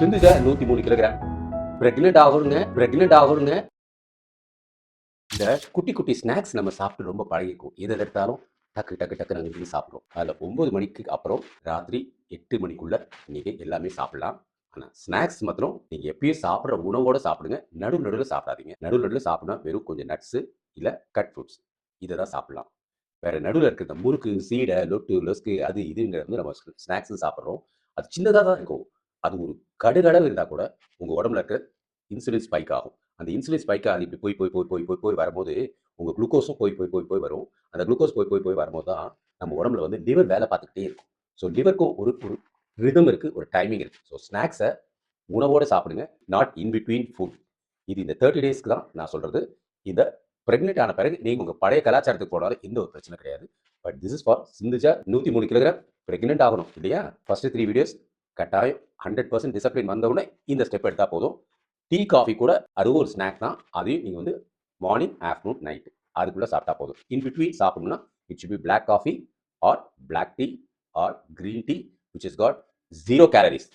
Sindhuja 103 kilogram. Pregnant ஆகணுங்க. இந்த குட்டி குட்டி ஸ்நாக்ஸ் நம்ம சாப்பிட்டு ரொம்ப பழகிக்கும். எதை எடுத்தாலும் டக்கு டக்கு டக்கு நாங்கள் இப்படி சாப்பிடுவோம். அதில் 9 மணிக்கு அப்புறம் ராத்திரி 8 மணிக்குள்ள நீங்கள் எல்லாமே சாப்பிடலாம். ஆனால் ஸ்நாக்ஸ் மாத்திரம் நீங்கள் எப்பயும் சாப்பிட்ற உணவோடு சாப்பிடுங்க. நடுவில் சாப்பிடாதீங்க. நடுவில் சாப்பிட்னா வெறும் கொஞ்சம் நட்ஸு இல்லை கட் ஃப்ரூட்ஸ் இதை தான் சாப்பிடலாம். வேறு நடுவில் இருக்கிற முறுக்கு, சீடை, லொட்டு, லொஸ்கு அது இதுங்கிறது வந்து நம்ம ஸ்நாக்ஸ் சாப்பிட்றோம். அது சின்னதாக தான் இருக்கும். அது ஒரு கடுகளவு இருந்தால் கூட உங்கள் உடம்புல இருக்க இன்சுலின் ஸ்பைக் ஆகும். அந்த இன்சுலின் ஸ்பைக் அது இப்படி போய் போய் போய் போய் போய் போய் வரும்போது உங்கள் குளுக்கோஸும் போய் போய் போய் போய் வரும். அந்த குளுக்கோஸ் போய் போய் போய் வரும்போது தான் நம்ம உடம்புல வந்து லிவர் வேலை பார்த்துக்கிட்டே இருக்கும். ஸோ லிவருக்கும் ஒரு ஒரு ரிதம் இருக்குது, ஒரு டைமிங் இருக்குது. ஸோ ஸ்நாக்ஸை உணவோடு சாப்பிடுங்க, நாட் இன் பிட்வீன் ஃபுட். இது இந்த 30 டேஸ்க்கு தான் நான் சொல்கிறது. இந்த பிரெக்னென்ட் ஆன பிறகு நீங்கள் உங்கள் பழைய கலாச்சாரத்துக்கு போனாலும் எந்த ஒரு பிரச்சனை கிடையாது. But this is for Sinduja 103 kilogram pregnant ஆகணும் இல்லையா? ஃபர்ஸ்ட் 3 வீடியோஸ் கட்டாயம் 100% டிசிப்ளின் வந்தவுடனே இந்த ஸ்டெப் எடுத்தால் போதும். டீ காஃபி கூட அதுவும் ஒரு ஸ்நாக் தான். அதையும் நீங்கள் வந்து மார்னிங், ஆஃப்டர்நூன், நைட்டு அதுக்குள்ளே சாப்பிட்டா போதும். இன் பிட்வீன் சாப்பிடணும்னா it should be black coffee or black tea or green tea which is got 0 calories.